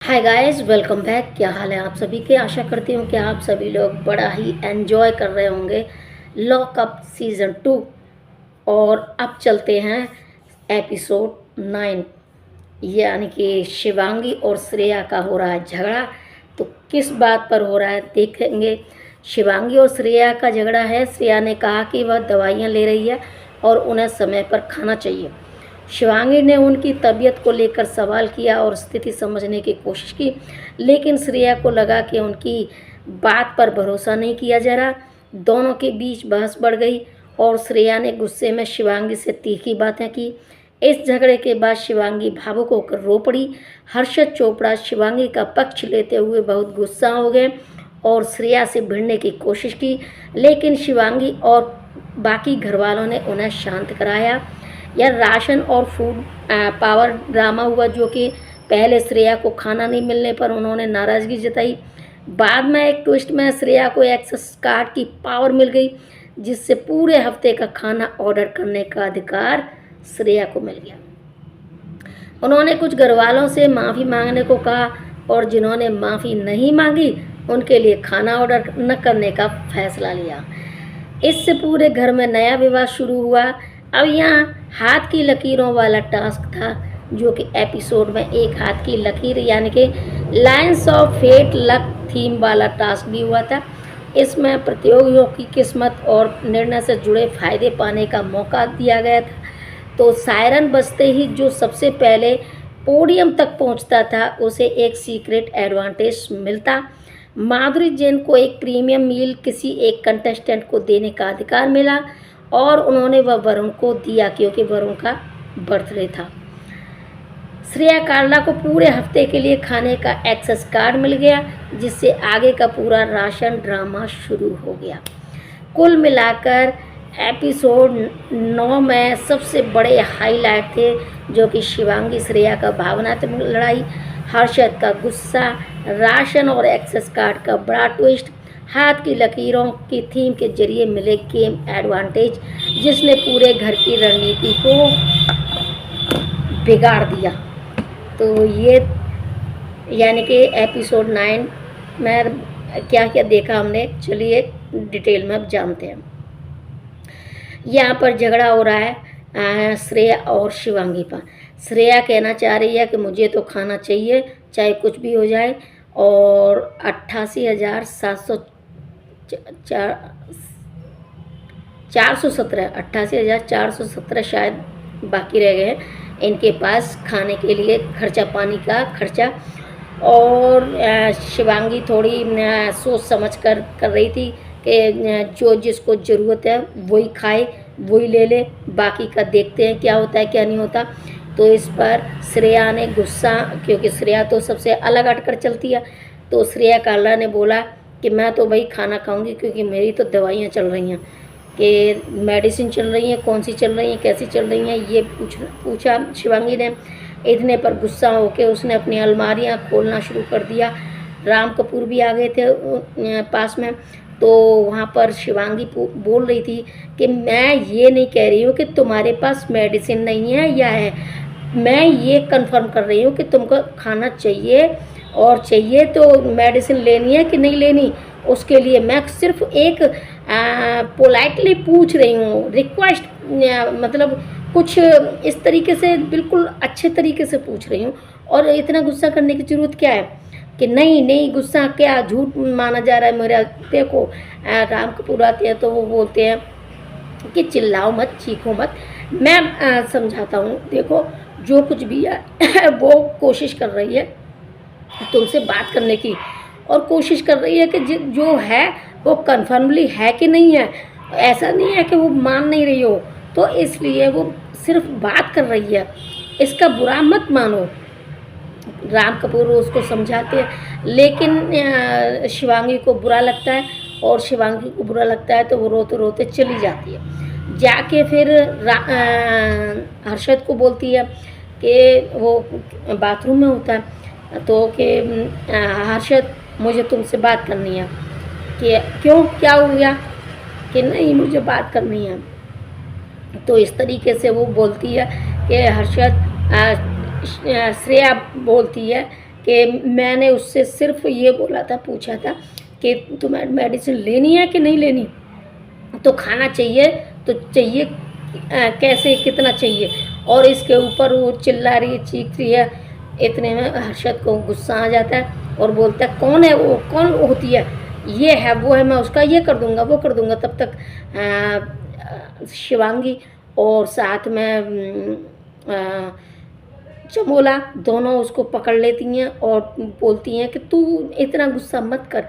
Hi guys, welcome back. क्या हाल है आप सभी के? आशा करती हूँ कि आप सभी लोग बड़ा ही एंजॉय कर रहे होंगे लॉकअप सीज़न 2। और अब चलते हैं एपिसोड 9, यानी कि शिवांगी और श्रेया का हो रहा है झगड़ा। तो किस बात पर हो रहा है देखेंगे। शिवांगी और श्रेया का झगड़ा है। श्रेया ने कहा कि वह दवाइयाँ ले रही है और उन्हें समय पर खाना चाहिए। शिवांगी ने उनकी तबीयत को लेकर सवाल किया और स्थिति समझने की कोशिश की, लेकिन श्रेया को लगा कि उनकी बात पर भरोसा नहीं किया जा रहा। दोनों के बीच बहस बढ़ गई और श्रेया ने गुस्से में शिवांगी से तीखी बातें की। इस झगड़े के बाद शिवांगी भावुक होकर रो पड़ी। हर्षद चोपड़ा शिवांगी का पक्ष लेते हुए बहुत गुस्सा हो गए और श्रेया से भिड़ने की कोशिश की, लेकिन शिवांगी और बाकी घरवालों ने उन्हें शांत कराया। यह राशन और फूड पावर ड्रामा हुआ, जो कि पहले श्रेया को खाना नहीं मिलने पर उन्होंने नाराज़गी जताई। बाद में एक ट्विस्ट में श्रेया को एक्सेस कार्ड की पावर मिल गई, जिससे पूरे हफ्ते का खाना ऑर्डर करने का अधिकार श्रेया को मिल गया। उन्होंने कुछ घरवालों से माफ़ी मांगने को कहा और जिन्होंने माफ़ी नहीं मांगी उनके लिए खाना ऑर्डर न करने का फैसला लिया। इससे पूरे घर में नया विवाद शुरू हुआ। अब यहाँ हाथ की लकीरों वाला टास्क था, जो कि एपिसोड में एक हाथ की लकीर यानी कि lines of fate luck theme वाला टास्क भी हुआ था। इसमें प्रतियोगियों की किस्मत और निर्णय से जुड़े फायदे पाने का मौका दिया गया था। तो सायरन बजते ही जो सबसे पहले पोडियम तक पहुंचता था उसे एक सीक्रेट एडवांटेज मिलता। माधुरी जैन को एक प्रीमियम मील किसी एक कंटेस्टेंट को देने का अधिकार मिला और उन्होंने वह वरुण को दिया, क्योंकि वरुण का बर्थडे था। श्रेया कार्ला को पूरे हफ्ते के लिए खाने का एक्सेस कार्ड मिल गया, जिससे आगे का पूरा राशन ड्रामा शुरू हो गया। कुल मिलाकर एपिसोड 9 में सबसे बड़े हाईलाइट थे, जो कि शिवांगी श्रेया का भावनात्मक लड़ाई, हर्षद का गुस्सा, राशन और एक्सेस कार्ड का बड़ा ट्विस्ट, हाथ की लकीरों की थीम के जरिए मिले गेम एडवांटेज, जिसने पूरे घर की रणनीति को बिगाड़ दिया। तो ये यानी कि एपिसोड 9 में क्या क्या देखा हमने, चलिए डिटेल में अब जानते हैं। यहाँ पर झगड़ा हो रहा है श्रेया और शिवांगी पर। श्रेया कहना चाह रही है कि मुझे तो खाना चाहिए चाहे कुछ भी हो जाए, और 88,417 शायद बाकी रह गए हैं इनके पास खाने के लिए, खर्चा पानी का खर्चा। और शिवांगी थोड़ी सोच समझ कर रही थी कि जो जिसको ज़रूरत है वही खाए, वही ले ले, बाकी का देखते हैं क्या होता है क्या नहीं होता। तो इस पर श्रेया ने गुस्सा, क्योंकि श्रेया तो सबसे अलग हटकर चलती है, तो श्रेया कार्ला ने बोला कि मैं तो वही खाना खाऊंगी, क्योंकि मेरी तो दवाइयाँ चल रही हैं, कि मेडिसिन चल रही हैं, कौन सी चल रही हैं, कैसी चल रही हैं, ये पूछा शिवांगी ने। इतने पर गुस्सा होकर उसने अपनी अलमारियाँ खोलना शुरू कर दिया। राम कपूर भी आ गए थे पास में। तो वहाँ पर शिवांगी बोल रही थी कि मैं ये नहीं कह रही हूँ कि तुम्हारे पास मेडिसिन नहीं है या है, मैं ये कंफर्म कर रही हूँ कि तुमको खाना चाहिए, और चाहिए तो मेडिसिन लेनी है कि नहीं लेनी, उसके लिए मैं सिर्फ एक पोलाइटली पूछ रही हूँ, रिक्वेस्ट, मतलब कुछ इस तरीके से बिल्कुल अच्छे तरीके से पूछ रही हूँ। और इतना गुस्सा करने की ज़रूरत क्या है कि नहीं नहीं, गुस्सा क्या, झूठ माना जा रहा है मेरा। देखो राम कपूर आते हैं तो वो बोलते हैं कि चिल्लाओ मत, चीखो मत, मैं समझाता हूँ। देखो जो कुछ भी है वो कोशिश कर रही है तुमसे बात करने की, और कोशिश कर रही है कि जो है वो कन्फर्मली है कि नहीं है। ऐसा नहीं है कि वो मान नहीं रही हो, तो इसलिए वो सिर्फ बात कर रही है, इसका बुरा मत मानो। राम कपूर उसको समझाते हैं, लेकिन शिवांगी को बुरा लगता है, और शिवांगी को बुरा लगता है तो वो रोते रोते चली जाती है। जाके फिर हर्षद को बोलती है कि वो बाथरूम में होता है, तो कि हर्षद मुझे तुमसे बात करनी है। कि क्यों, क्या हो गया? कि नहीं मुझे बात करनी है। तो इस तरीके से वो बोलती है कि हर्षद श्रेया बोलती है कि मैंने उससे सिर्फ ये बोला था, पूछा था कि तुम्हें मेडिसिन लेनी है कि नहीं लेनी, तो खाना चाहिए तो चाहिए कैसे, कितना चाहिए। और इसके ऊपर वो चिल्ला रही है, चीख रही है। इतने में हर्षद को गुस्सा आ जाता है और बोलता है, कौन है वो, कौन होती है, ये है वो है, मैं उसका ये कर दूंगा वो कर दूंगा। तब तक शिवांगी और साथ में चमोला दोनों उसको पकड़ लेती हैं और बोलती हैं कि तू इतना गुस्सा मत कर,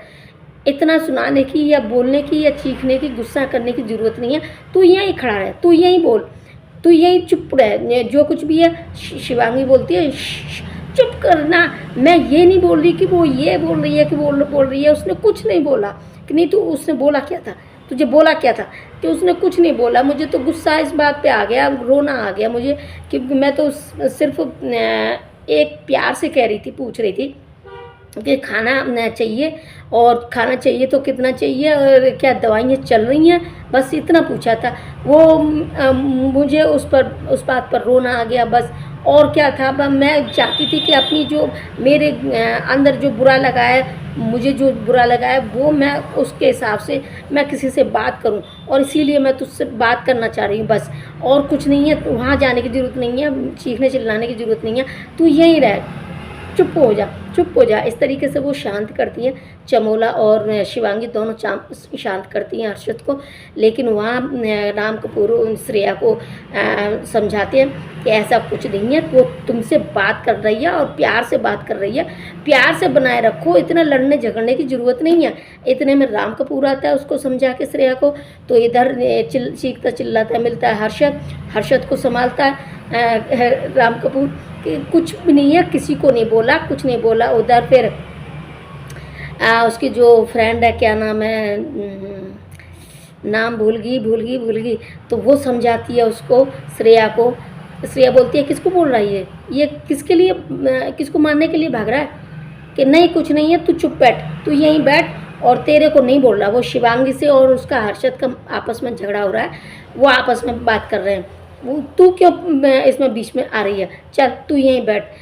इतना सुनाने की या बोलने की या चीखने की, गुस्सा करने की ज़रूरत नहीं है। तू यहीं खड़ा रह, तू यहीं बोल, तू यहीं चुप रह, जो कुछ भी है। शिवांगी बोलती है, चुप करना, मैं ये नहीं बोल रही कि वो ये बोल रही है कि वो बोल रही है। उसने कुछ नहीं बोला कि नहीं, तू उसने बोला क्या था, तुझे बोला क्या था, कि उसने कुछ नहीं बोला। मुझे तो गुस्सा इस बात पे आ गया, रोना आ गया मुझे, कि मैं तो सिर्फ एक प्यार से कह रही थी, पूछ रही थी कि खाना चाहिए, और खाना चाहिए तो कितना चाहिए, और क्या दवाइयाँ चल रही हैं, बस इतना पूछा था। वो मुझे उस बात पर रोना आ गया बस, और क्या था। मैं चाहती थी कि अपनी जो मेरे अंदर जो बुरा लगा है, मुझे जो बुरा लगा है वो मैं उसके हिसाब से मैं किसी से बात करूं, और इसीलिए मैं तुझसे बात करना चाह रही हूँ बस, और कुछ नहीं है। वहाँ जाने की ज़रूरत नहीं है, चीखने चिल्लाने की ज़रूरत नहीं है, तू यहीं रह, चुप हो जा, चुप हो जा। इस तरीके से वो शांत करती हैं, चमोला और शिवांगी दोनों शांत करती हैं हर्षद को। लेकिन वहाँ राम कपूर श्रेया को समझाते हैं कि ऐसा कुछ नहीं है, वो तुमसे बात कर रही है और प्यार से बात कर रही है, प्यार से बनाए रखो, इतना लड़ने झगड़ने की ज़रूरत नहीं है। इतने में राम कपूर आता है उसको समझा के श्रेया को, तो इधर चीखता चिल्लाता मिलता है हर्षद को संभालता है राम कपूर कि कुछ भी नहीं है, किसी को नहीं बोला, कुछ नहीं बोला। उधर फिर उसकी जो फ्रेंड है, क्या नाम है, नाम भूल गई, तो वो समझाती है उसको, श्रेया को। श्रेया बोलती है, किसको बोल रही है ये, किसके लिए, किसको मारने के लिए भाग रहा है, कि नहीं कुछ नहीं है, तू चुप बैठ, तू यहीं बैठ, और तेरे को नहीं बोल रहा। वो शिवांगी से और उसका हर्षद का आपस में झगड़ा हो रहा है, वो आपस में बात कर रहे हैं, वो तू क्यों इसमें बीच में आ रही है, चल तू यहीं बैठ।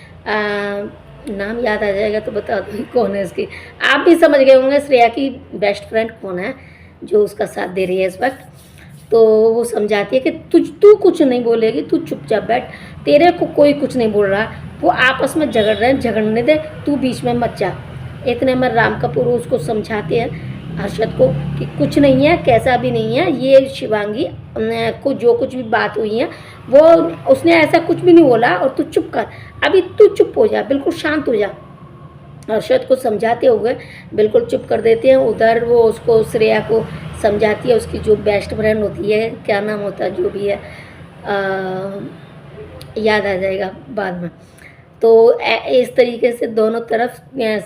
नाम याद आ जाएगा तो बता दो कौन है इसकी, आप भी समझ गए होंगे श्रेया की बेस्ट फ्रेंड कौन है जो उसका साथ दे रही है इस वक्त। तो वो समझाती है कि तू कुछ नहीं बोलेगी, तू चुपचाप बैठ, तेरे को कोई कुछ नहीं बोल रहा, वो आपस में झगड़ रहे हैं, झगड़ने दे, तू बीच में मत जा। इतने में राम कपूर उसको समझाते हैं हर्षद को कि कुछ नहीं है, कैसा भी नहीं है, ये शिवांगी को जो कुछ भी बात हुई है वो उसने ऐसा कुछ भी नहीं बोला, और तू चुप कर, अभी तू चुप हो जा, बिल्कुल शांत हो जा। हर्षद को समझाते हुए बिल्कुल चुप कर देते हैं। उधर वो उसको श्रेया को समझाती है, उसकी जो बेस्ट फ्रेंड होती है, क्या नाम होता है जो भी है, याद आ जाएगा बाद में। तो इस तरीके से दोनों तरफ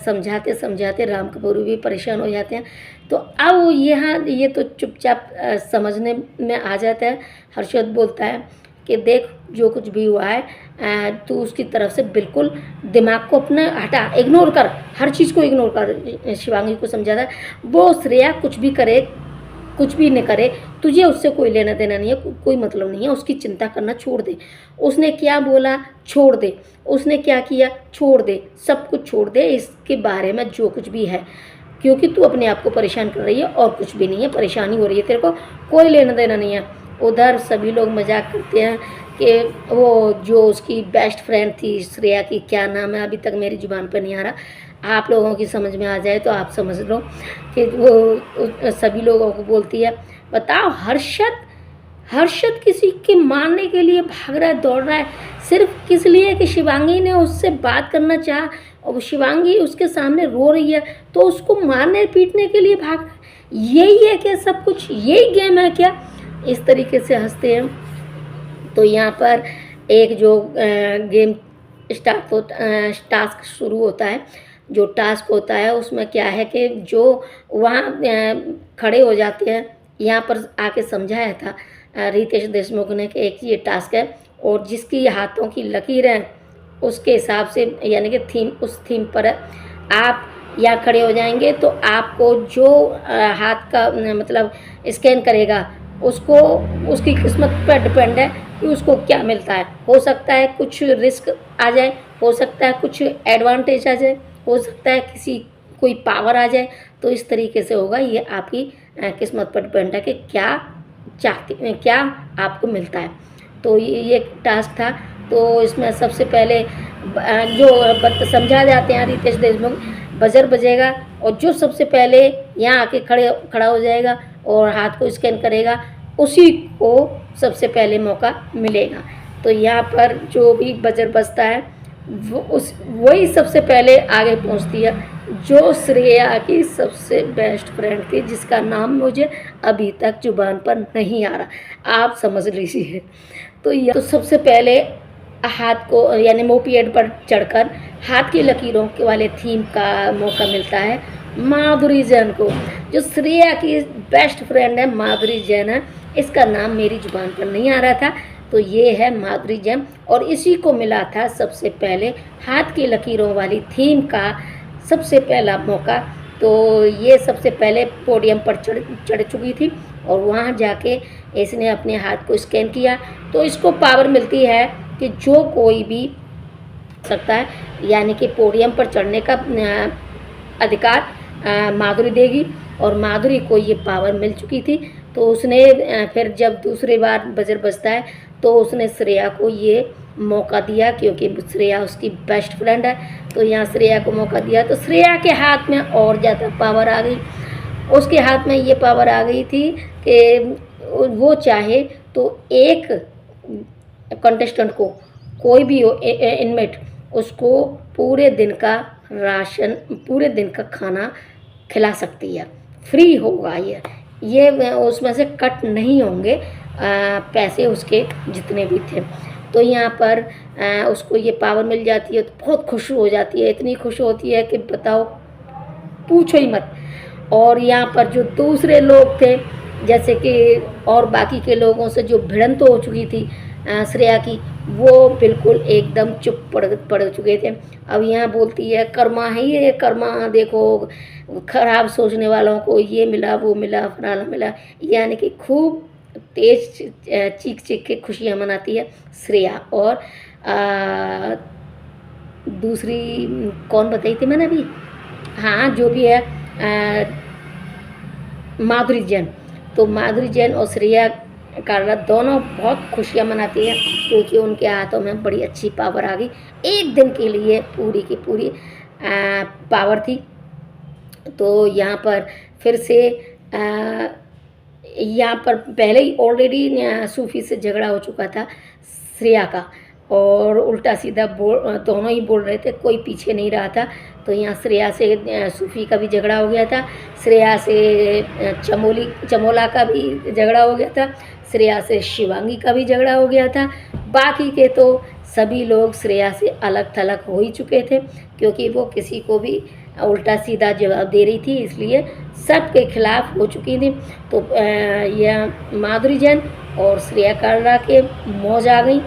समझाते समझाते राम कपूर भी परेशान हो जाते हैं। तो अब यहाँ ये तो चुपचाप समझने में आ जाता है। हर्षद बोलता है कि देख जो कुछ भी हुआ है तू उसकी तरफ से बिल्कुल दिमाग को अपना हटा, इग्नोर कर, हर चीज़ को इग्नोर कर। शिवांगी को समझाता है, वो श्रेया कुछ भी करे कुछ भी न करे, तुझे उससे कोई लेना देना नहीं है, कोई मतलब नहीं है, उसकी चिंता करना छोड़ दे। उसने क्या बोला छोड़ दे, उसने क्या किया छोड़ दे, सब कुछ छोड़ दे, इसके बारे में जो कुछ भी है, क्योंकि तू अपने आप को परेशान कर रही है और कुछ भी नहीं है, परेशानी हो रही है, तेरे को कोई लेना देना नहीं है। उधर सभी लोग मजाक करते हैं कि वो जो उसकी बेस्ट फ्रेंड थी श्रेया की, क्या नाम है अभी तक मेरी ज़ुबान पर नहीं आ रहा, आप लोगों की समझ में आ जाए तो आप समझ लो, कि वो सभी लोगों को बोलती है, बताओ हर्षद किसी के मारने के लिए भाग रहा है, दौड़ रहा है, सिर्फ किस लिए कि शिवांगी ने उससे बात करना चाहा, और शिवांगी उसके सामने रो रही है तो उसको मारने पीटने के लिए भाग रहा है। यही है क्या सब कुछ, यही गेम है क्या? इस तरीके से हंसते हैं। तो यहाँ पर एक जो गेम स्टार्ट होता, टास्क शुरू होता है, जो टास्क होता है उसमें क्या है कि जो वहाँ खड़े हो जाते हैं, यहाँ पर आके समझाया था रितेश देशमुख ने कि एक ये टास्क है, और जिसकी हाथों की लकीर है उसके हिसाब से, यानी कि थीम उस थीम पर है, आप यहाँ खड़े हो जाएंगे तो आपको जो हाथ का मतलब स्कैन करेगा उसको उसकी किस्मत पर डिपेंड है कि उसको क्या मिलता है। हो सकता है कुछ रिस्क आ जाए, हो सकता है कुछ एडवांटेज आ जाए, हो सकता है किसी कोई पावर आ जाए। तो इस तरीके से होगा, ये आपकी किस्मत पर डिपेंड है कि क्या चाहते क्या आपको मिलता है। तो ये टास्क था। तो इसमें सबसे पहले जो समझा जाते हैं रितेश देशमुख, बजर बजेगा और जो सबसे पहले यहाँ आके खड़ा हो जाएगा और हाथ को स्कैन करेगा, उसी को सबसे पहले मौका मिलेगा। तो यहाँ पर जो भी बजर बजता है वही सबसे पहले आगे पहुँचती है, जो श्रेया की सबसे बेस्ट फ्रेंड थी, जिसका नाम मुझे अभी तक जुबान पर नहीं आ रहा, आप समझ लीजिए। तो सबसे पहले हाथ को यानी मोपेड पर चढ़कर हाथ की लकीरों के वाले थीम का मौका मिलता है माधुरी जैन को। जो श्रेया की बेस्ट फ्रेंड है माधुरी जैन है, इसका नाम मेरी जुबान पर नहीं आ रहा था, तो ये है माधुरी जैन। और इसी को मिला था सबसे पहले हाथ की लकीरों वाली थीम का सबसे पहला मौका। तो ये सबसे पहले पोडियम पर चढ़ चुकी थी और वहाँ जाके इसने अपने हाथ को स्कैन किया। तो इसको पावर मिलती है कि जो कोई भी सकता है, यानी कि पोडियम पर चढ़ने का अधिकार माधुरी देगी, और माधुरी को ये पावर मिल चुकी थी। तो उसने फिर जब दूसरी बार बजर बजता है तो उसने श्रेया को ये मौका दिया, क्योंकि श्रेया उसकी बेस्ट फ्रेंड है। तो यहाँ श्रेया को मौका दिया, तो श्रेया के हाथ में और ज़्यादा पावर आ गई। उसके हाथ में ये पावर आ गई थी कि वो चाहे तो एक कंटेस्टेंट को, कोई भी हो इनमेट, उसको पूरे दिन का राशन, पूरे दिन का खाना खिला सकती है, फ्री होगा। ये उसमें से कट नहीं होंगे पैसे उसके जितने भी थे। तो यहाँ पर उसको ये पावर मिल जाती है तो बहुत खुश हो जाती है, इतनी खुश होती है कि बताओ पूछो ही मत। और यहाँ पर जो दूसरे लोग थे, जैसे कि और बाकी के लोगों से जो भिड़ंत हो चुकी थी श्रेया की, वो बिल्कुल एकदम चुप पड़ चुके थे। अब यहाँ बोलती है कर्मा है ये, कर्मा देखो, खराब सोचने वालों को ये मिला, वो मिला, फलाना मिला, यानी कि खूब तेज चीख चीख के खुशियाँ मनाती है श्रेया। और दूसरी कौन बताई थी मैंने अभी, हाँ जो भी है माधुरी जैन। तो माधुरी जैन और श्रेया कालरा दोनों बहुत खुशियाँ मनाती हैं, क्योंकि उनके हाथों में बड़ी अच्छी पावर आ गई। एक दिन के लिए पूरी की पूरी पावर थी। तो यहाँ पर फिर से यहाँ पर पहले ही ऑलरेडी सूफी से झगड़ा हो चुका था श्रेया का, और उल्टा सीधा दोनों ही बोल रहे थे, कोई पीछे नहीं रहा था। तो यहाँ श्रेया से सूफी का भी झगड़ा हो गया था, श्रेया से चमोला का भी झगड़ा हो गया था, श्रेया से शिवांगी का भी झगड़ा हो गया था। बाकी के तो सभी लोग श्रेया से अलग थलग हो ही चुके थे, क्योंकि वो किसी को भी उल्टा सीधा जवाब दे रही थी, इसलिए सबके खिलाफ हो चुकी थी। तो यह माधुरी जैन और श्रेया कालरा के मौज आ गई।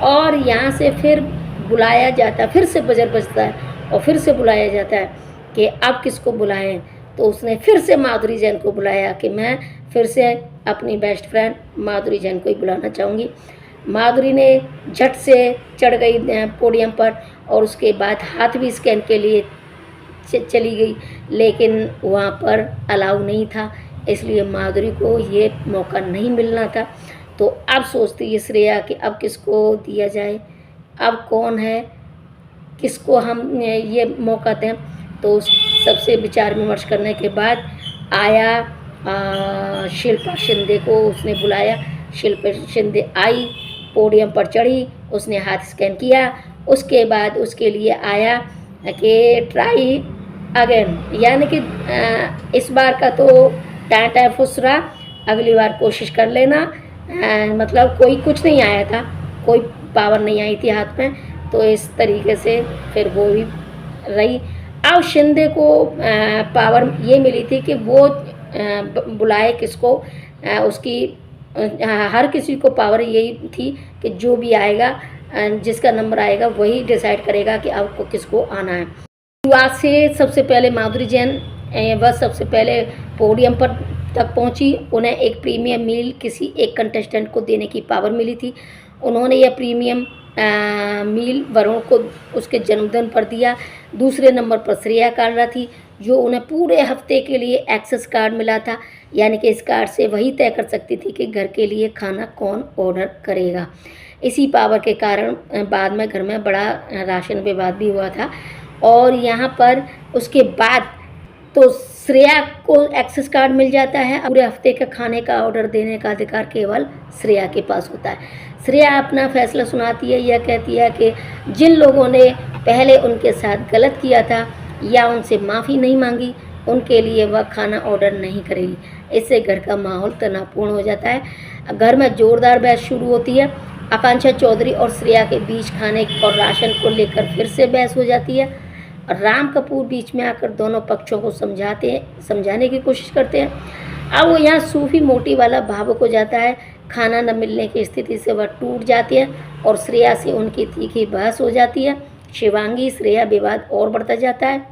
और यहाँ से फिर बुलाया जाता, फिर से बजर बजता है और फिर से बुलाया जाता है कि अब किसको बुलाएं। तो उसने फिर से माधुरी जैन को बुलाया कि मैं फिर से अपनी बेस्ट फ्रेंड माधुरी जैन को ही बुलाना चाहूँगी। माधुरी ने झट से चढ़ गई पोडियम पर, और उसके बाद हाथ भी स्कैन के लिए चली गई, लेकिन वहाँ पर अलाउ नहीं था, इसलिए माधुरी को ये मौका नहीं मिलना था। तो अब सोचती है श्रेया कि अब किसको दिया जाए, अब कौन है, किसको हम ये मौका दें। तो सबसे विचार विमर्श करने के बाद आया शिल्पा शिंदे को उसने बुलाया। शिल्पा शिंदे आई, पोडियम पर चढ़ी, उसने हाथ स्कैन किया। उसके बाद उसके लिए आया कि ट्राई अगेन, यानी कि इस बार का तो टाटा फुस रहा, अगली बार कोशिश कर लेना। मतलब कोई कुछ नहीं आया था, कोई पावर नहीं आई थी हाथ में। तो इस तरीके से फिर वो भी रही। अब शिंदे को पावर ये मिली थी कि वो बुलाए किसको, उसकी हर किसी को पावर यही थी कि जो भी आएगा, जिसका नंबर आएगा वही डिसाइड करेगा कि आपको किसको आना है। शुरुआत से सबसे पहले माधुरी जैन वह सबसे पहले पोडियम पर तक पहुंची। उन्हें एक प्रीमियम मील किसी एक कंटेस्टेंट को देने की पावर मिली थी। उन्होंने यह प्रीमियम मील वरुण को उसके जन्मदिन पर दिया। दूसरे नंबर पर श्रेया कालरा थी, जो उन्हें पूरे हफ्ते के लिए एक्सेस कार्ड मिला था, यानी कि इस कार्ड से वही तय कर सकती थी कि घर के लिए खाना कौन ऑर्डर करेगा। इसी पावर के कारण बाद में घर में बड़ा राशन विवाद भी हुआ था। और यहाँ पर उसके बाद तो श्रेया को एक्सेस कार्ड मिल जाता है। पूरे हफ्ते के खाने का ऑर्डर देने का अधिकार केवल श्रेया के पास होता है। श्रेया अपना फैसला सुनाती है। यह कहती है कि जिन लोगों ने पहले उनके साथ गलत किया था या उनसे माफ़ी नहीं मांगी, उनके लिए वह खाना ऑर्डर नहीं करेगी। इससे घर का माहौल तनावपूर्ण हो जाता है। घर में ज़ोरदार बहस शुरू होती है। आकांक्षा चौधरी और श्रेया के बीच खाने और राशन को लेकर फिर से बहस हो जाती है। राम कपूर बीच में आकर दोनों पक्षों को समझाने की कोशिश करते हैं। अब वो यहाँ सूफी मोटी वाला भावुक हो जाता है। खाना न मिलने की स्थिति से वह टूट जाती है और श्रेया से उनकी तीखी बहस हो जाती है। शिवांगी श्रेया विवाद और बढ़ता जाता है।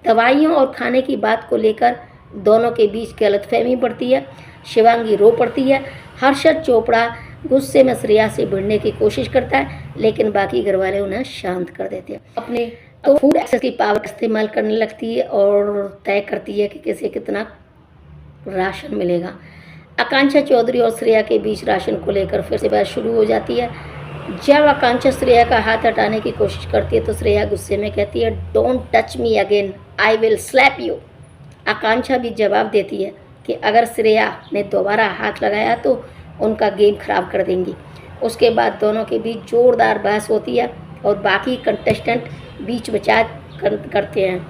दवाइयों और खाने की बात को लेकर दोनों के बीच गलतफहमी बढ़ती है। शिवांगी रो पड़ती है। हर्षद चोपड़ा गुस्से में श्रेया से भिड़ने की कोशिश करता है, लेकिन बाकी घरवाले उन्हें शांत कर देते हैं। अपने तो फूड एक्सेस की पावर इस्तेमाल करने लगती है और तय करती है कि किसे कितना राशन मिलेगा। आकांक्षा चौधरी और श्रेया के बीच राशन को लेकर फिर से बहस शुरू हो जाती है। जब आकांक्षा श्रेया का हाथ हटाने की कोशिश करती है तो श्रेया गुस्से में कहती है, don't touch me again, I will slap you. Akanksha भी जवाब देती है कि अगर श्रेया ने दोबारा हाथ लगाया तो उनका गेम खराब कर देंगी। उसके बाद दोनों के बीच जोरदार बहस होती है और बाकी कंटेस्टेंट बीच बचाव करते हैं।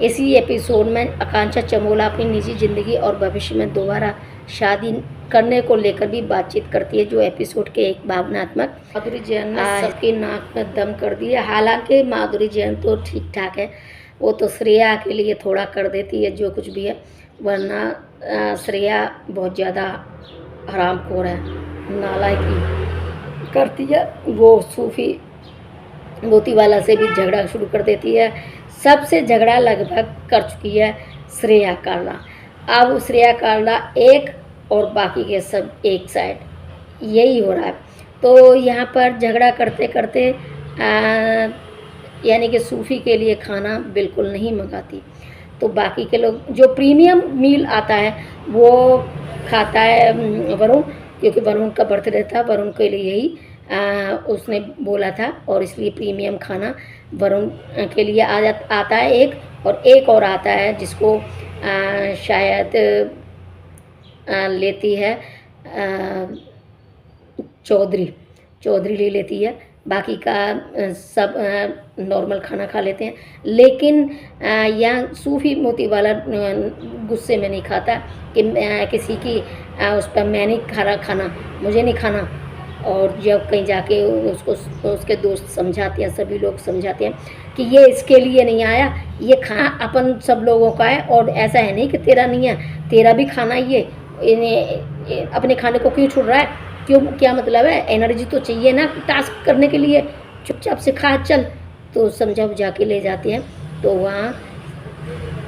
इसी एपिसोड में आकांक्षा चमोला अपनी निजी ज़िंदगी और भविष्य में दोबारा शादी करने को लेकर भी बातचीत करती है, जो एपिसोड के एक भावनात्मक। माधुरी जैन ने सबकी नाक में दम कर दिया। हालांकि माधुरी जैन तो ठीक ठाक है, वो तो श्रेया के लिए थोड़ा कर देती है जो कुछ भी है, वरना श्रेया बहुत ज़्यादा हरामखोर है, नालायकी करती है। वो सूफी मोतीवाला से भी झगड़ा शुरू कर देती है। सबसे झगड़ा लगभग कर चुकी है श्रेया कालरा। अब श्रेया कालरा एक और बाकी के सब एक साइड, यही हो रहा है। तो यहाँ पर झगड़ा करते करते यानी कि सूफी के लिए खाना बिल्कुल नहीं मंगाती, तो बाकी के लोग जो प्रीमियम मील आता है वो खाता है वरुण, क्योंकि वरुण का बर्थडे था, वरुण के लिए ही उसने बोला था और इसलिए प्रीमियम खाना वरुण के लिए आता है एक, और एक और आता है जिसको शायद लेती है चौधरी ले लेती है। बाकी का सब नॉर्मल खाना खा लेते हैं, लेकिन यहाँ सूफी मोतीवाला गुस्से में नहीं खाता कि किसी की उस पर मैं नहीं खा रहा खाना, मुझे नहीं खाना। और जब कहीं जाके उसको उसके दोस्त समझाते हैं, सभी लोग समझाते हैं कि ये इसके लिए नहीं आया, ये खाना अपन सब लोगों का है, और ऐसा है नहीं कि तेरा नहीं है, तेरा भी खाना ये अपने खाने को क्यों छुड़ रहा है, क्यों, क्या मतलब है, एनर्जी तो चाहिए ना टास्क करने के लिए, चुपचाप से खा चल। तो समझा बुझा के ले जाते हैं, तो वहाँ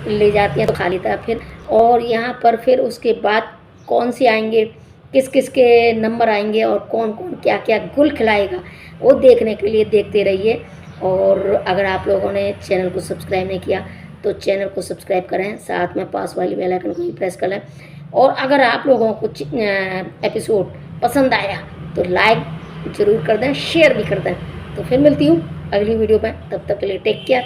ले जाते हैं तो खा लेता है फिर। और यहाँ पर फिर उसके बाद कौन से आएंगे, किस किस के नंबर आएंगे और कौन कौन क्या क्या गुल खिलाएगा, वो देखने के लिए देखते रहिए। और अगर आप लोगों ने चैनल को सब्सक्राइब नहीं किया तो चैनल को सब्सक्राइब करें, साथ में पास वाली बेल आइकन को भी प्रेस कर लें। और अगर आप लोगों को एपिसोड पसंद आया तो लाइक ज़रूर कर दें, शेयर भी कर दें। तो फिर मिलती हूँ अगली वीडियो में, तब तक के लिए टेक केयर।